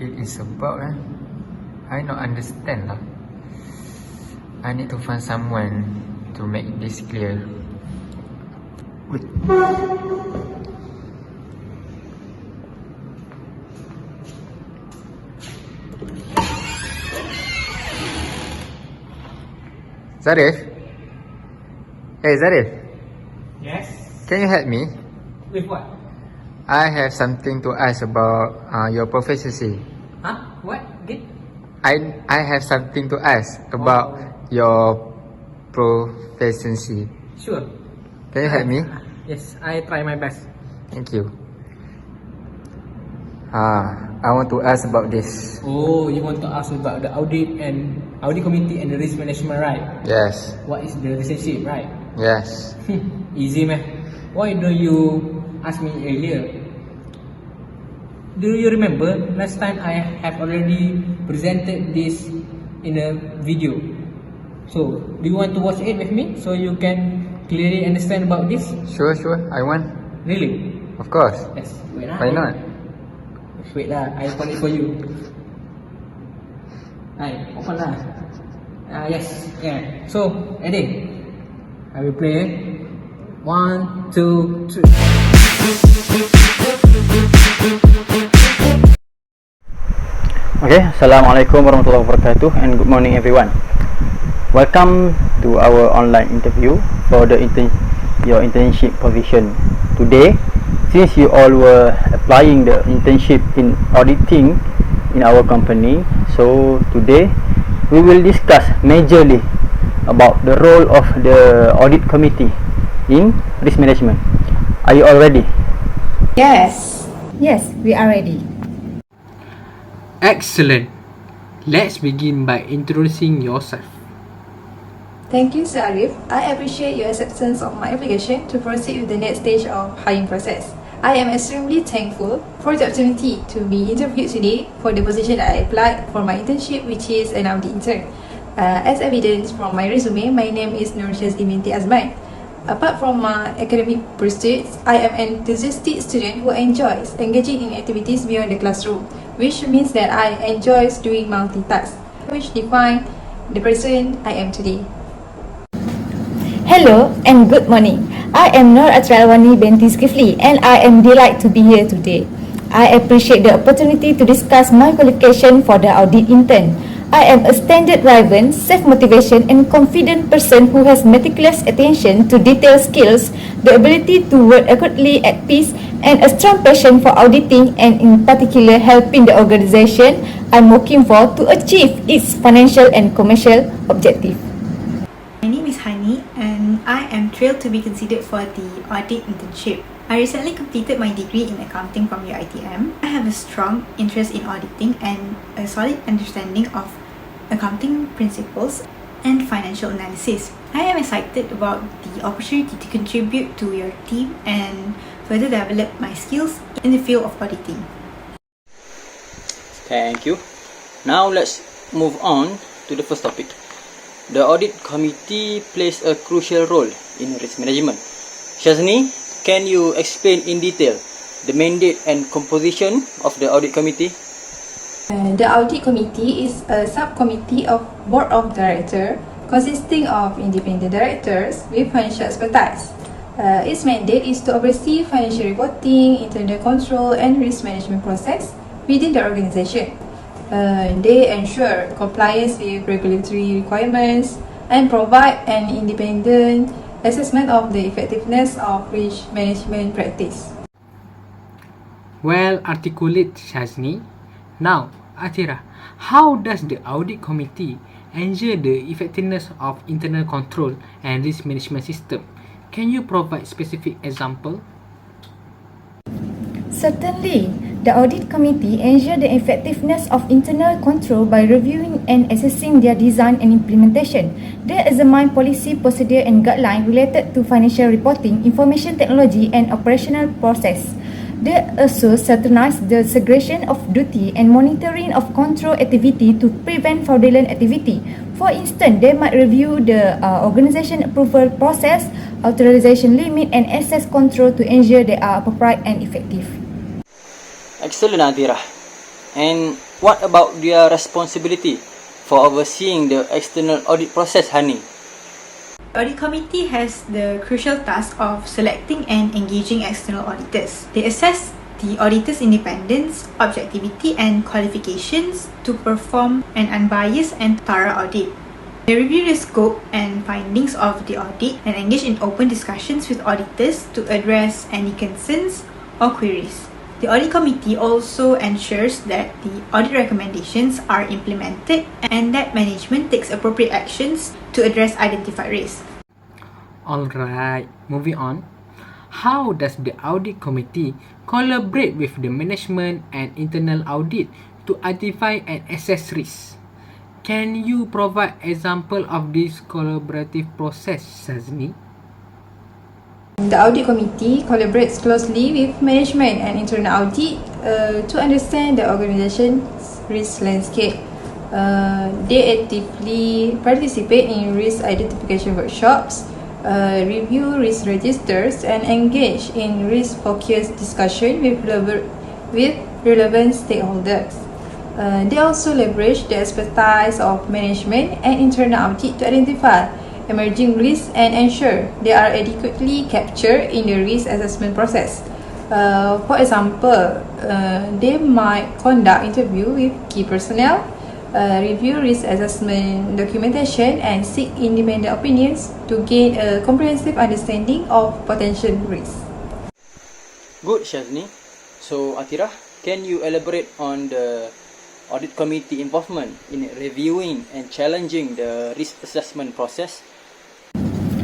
it is about I not understand lah. I need to find someone to make this clear. Wait. Zarif? Hey Zarif, Yes. can you help me? With what? I have something to ask about your proficiency. Huh? What? Again? I have something to ask about your proficiency. Sure. Can you help me? Yes, I try my best. Thank you. I want to ask about this. Oh, you want to ask about the audit committee and the risk management, right? Yes. What is the relationship, right? Yes. Easy, man. Why don't you ask me earlier? Do you remember last time I have already presented this in a video? So, do you want to watch it with me so you can clearly understand about this? Sure. I want. Really? Of course. Yes. Wait, Why not? Wait lah, I open it for you. Hai, open lah. Yes, yeah. So, Eddie, I will play. 1, 2, 3. Okay, Assalamualaikum warahmatullahi wabarakatuh and good morning everyone. Welcome to our online interview for your internship provision. Today, since you all were applying the internship in auditing in our company, so today we will discuss majorly about the role of the audit committee in risk management. Are you all ready? Yes, we are ready. Excellent. Let's begin by introducing yourself. Thank you, Sir Arif. I appreciate your acceptance of my application to proceed with the next stage of hiring process. I am extremely thankful for the opportunity to be interviewed today for the position I applied for my internship, which is an audit intern. As evidence from my resume, my name is Nur Shazli binti Azman. Apart from my academic pursuits, I am an enthusiastic student who enjoys engaging in activities beyond the classroom, which means that I enjoy doing multitask, which define the person I am today. Hello and good morning. I am Nur Atralwani binti Skifli and I am delighted to be here today. I appreciate the opportunity to discuss my qualification for the audit intern. I am a standard-driven, self-motivation and confident person who has meticulous attention to detail skills, the ability to work accurately at peace, and a strong passion for auditing and in particular helping the organization I'm working for to achieve its financial and commercial objective. My name is Hani and I am thrilled to be considered for the audit internship. I recently completed my degree in accounting from UiTM. I have a strong interest in auditing and a solid understanding of accounting principles and financial analysis. I am excited about the opportunity to contribute to your team and further develop my skills in the field of auditing. Thank you. Now let's move on to the first topic. The audit committee plays a crucial role in risk management. Shazni, can you explain in detail the mandate and composition of the audit committee? The audit committee is a subcommittee of board of directors consisting of independent directors with financial expertise. Its mandate is to oversee financial reporting, internal control and risk management process within the organization. They ensure compliance with regulatory requirements and provide an independent assessment of the effectiveness of risk management practice. Well articulate, Shazni. Now, Atira, how does the audit committee ensure the effectiveness of internal control and risk management system? Can you provide specific example? Certainly, the audit committee ensures the effectiveness of internal control by reviewing and assessing their design and implementation. They examine policy, procedure and guidelines related to financial reporting, information technology and operational process. They also scrutinize the segregation of duty and monitoring of control activity to prevent fraudulent activity. For instance, they might review the organization approval process, authorization limit and access control to ensure they are appropriate and effective. Excellent, Atira. And what about their responsibility for overseeing the external audit process, Hani? The Audit Committee has the crucial task of selecting and engaging external auditors. They assess the auditor's independence, objectivity, and qualifications to perform an unbiased and thorough audit. They review the scope and findings of the audit and engage in open discussions with auditors to address any concerns or queries. The Audit Committee also ensures that the audit recommendations are implemented and that management takes appropriate actions to address identified risks. Alright, moving on. How does the Audit Committee collaborate with the management and internal audit to identify and assess risks? Can you provide example of this collaborative process, Sazni? The Audit Committee collaborates closely with management and internal audit to understand the organization's risk landscape. They actively participate in risk identification workshops, review risk registers, and engage in risk-focused discussion with relevant stakeholders. They also leverage the expertise of management and internal audit to identify emerging risks and ensure they are adequately captured in the risk assessment process. For example, they might conduct interviews with key personnel, review risk assessment documentation, and seek independent opinions to gain a comprehensive understanding of potential risks. Good, Shazni. So, Atira, can you elaborate on the Audit Committee involvement in reviewing and challenging the risk assessment process?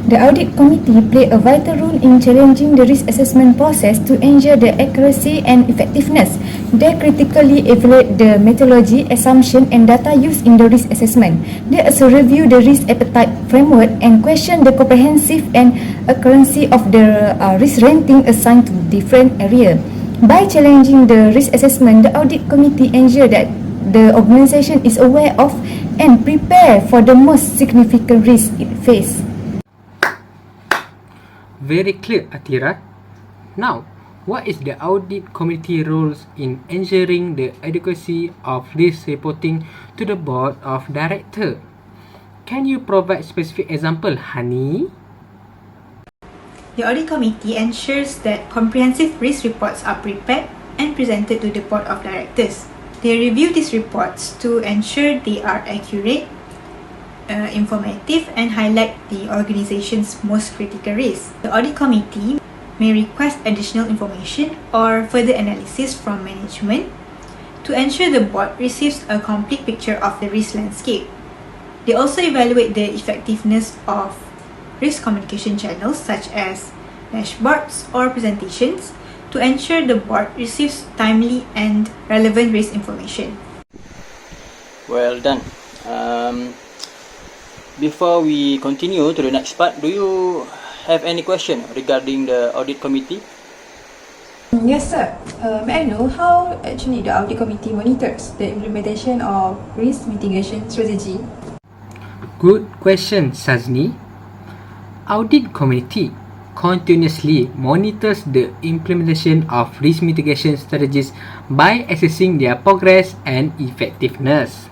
The Audit Committee play a vital role in challenging the risk assessment process to ensure the accuracy and effectiveness. They critically evaluate the methodology, assumption, and data used in the risk assessment. They also review the risk appetite framework and question the comprehensive and accuracy of the risk rating assigned to different areas. By challenging the risk assessment, the Audit Committee ensure that the organization is aware of and prepared for the most significant risks it faces. Very clear, Atira. Now, what is the Audit Committee roles in ensuring the adequacy of risk reporting to the Board of Directors? Can you provide specific example, Hani? The Audit Committee ensures that comprehensive risk reports are prepared and presented to the Board of Directors. They review these reports to ensure they are accurate, informative, and highlight the organization's most critical risks. The Audit Committee may request additional information or further analysis from management to ensure the board receives a complete picture of the risk landscape. They also evaluate the effectiveness of risk communication channels such as dashboards or presentations to ensure the board receives timely and relevant risk information. Well done. Before we continue to the next part, do you have any question regarding the Audit Committee? Yes, sir. May I know how actually the Audit Committee monitors the implementation of risk mitigation strategy? Good question, Sazni. Audit Committee continuously monitors the implementation of risk mitigation strategies by assessing their progress and effectiveness.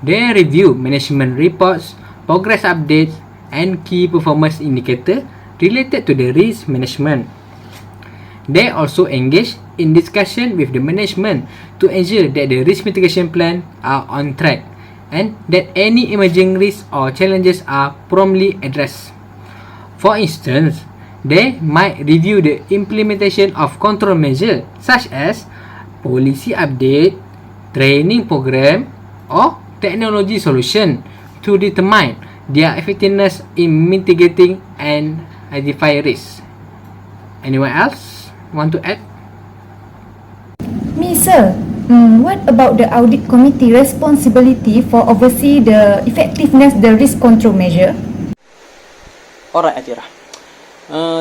They review management reports, progress updates, and key performance indicators related to the risk management. They also engage in discussion with the management to ensure that the risk mitigation plan are on track and that any emerging risks or challenges are promptly addressed. For instance, they might review the implementation of control measures such as policy update, training program, or technology solution to determine their effectiveness in mitigating and identify risks. Anyone else want to add? Me, sir. What about the Audit Committee responsibility for oversee the effectiveness the risk control measure? Alright, Atira.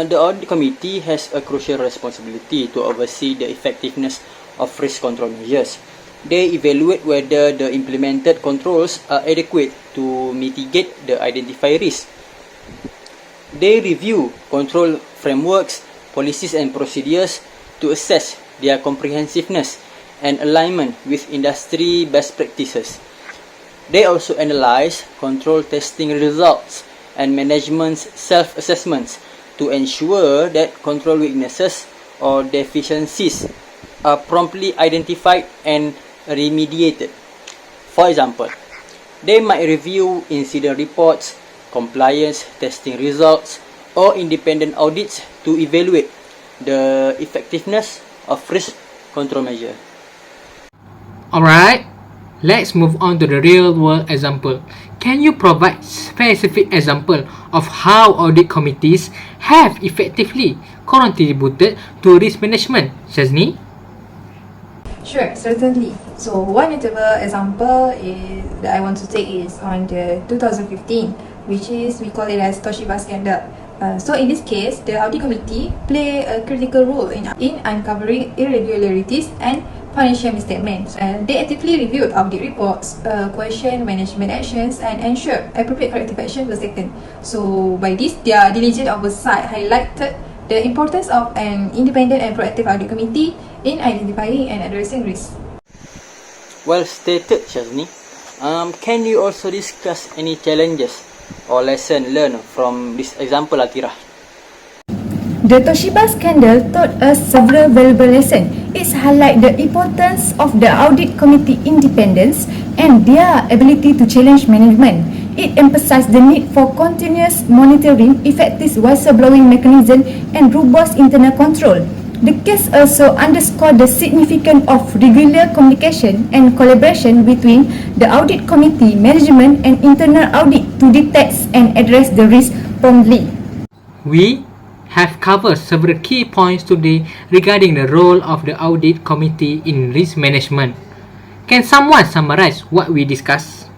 The Audit Committee has a crucial responsibility to oversee the effectiveness of risk control measures. They evaluate whether the implemented controls are adequate to mitigate the identified risks. They review control frameworks, policies, and procedures to assess their comprehensiveness and alignment with industry best practices. They also analyze control testing results and management's self-assessments to ensure that control weaknesses or deficiencies are promptly identified and remediated. For example, they might review incident reports, compliance testing results, or independent audits to evaluate the effectiveness of risk control measure. Alright, let's move on to the real world example. Can you provide specific example of how audit committees have effectively contributed to risk management, Shazni? Sure, certainly. So one notable example that I want to take is on the 2015, which is, we call it as Toshiba scandal. So in this case, the audit committee play a critical role in uncovering irregularities and financial misstatements. They actively reviewed audit reports, questioned management actions, and ensured appropriate corrective action was taken. So by this, their diligent oversight highlighted the importance of an independent and proactive audit committee in identifying and addressing risks. Well stated, Shazni. Can you also discuss any challenges or lesson learned from this example, Atira? The Toshiba scandal taught us several valuable lessons. It highlights the importance of the audit committee independence and their ability to challenge management. It emphasized the need for continuous monitoring, effective whistleblowing mechanism, and robust internal control. The case also underscored the significance of regular communication and collaboration between the audit committee, management, and internal audit to detect and address the risk promptly. We have covered several key points today regarding the role of the audit committee in risk management. Can someone summarize what we discussed?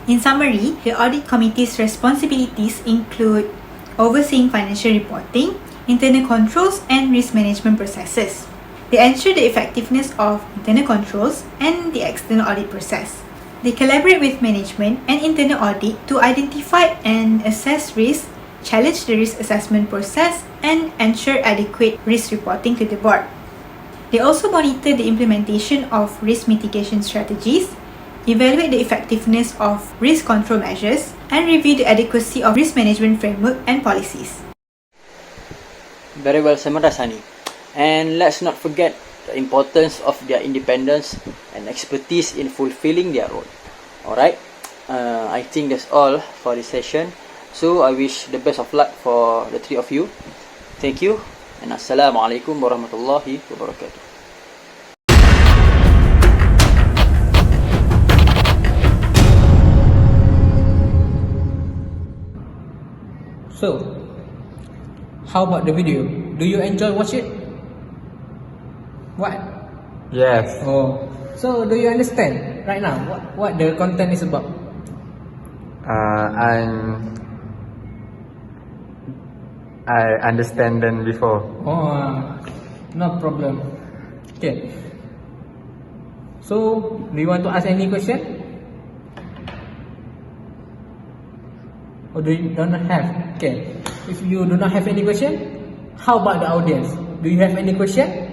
In summary, the audit committee's responsibilities include overseeing financial reporting, internal controls, and risk management processes. They ensure the effectiveness of internal controls and the external audit process. They collaborate with management and internal audit to identify and assess risk, challenge the risk assessment process, and ensure adequate risk reporting to the board. They also monitor the implementation of risk mitigation strategies, evaluate the effectiveness of risk control measures, and review the adequacy of risk management framework and policies. Very well summarized, Hani. And let's not forget the importance of their independence and expertise in fulfilling their role. Alright, I think that's all for this session. So I wish the best of luck for the three of you. Thank you, and Assalamualaikum warahmatullahi wabarakatuh. So, how about the video? Do you enjoy watch it? What? Yes. Oh, so do you understand right now what the content is about? I understand than before. Oh, no problem. Okay. So, do you want to ask any question? Or do you don't have? Okay. If you do not have any question, how about the audience? Do you have any question?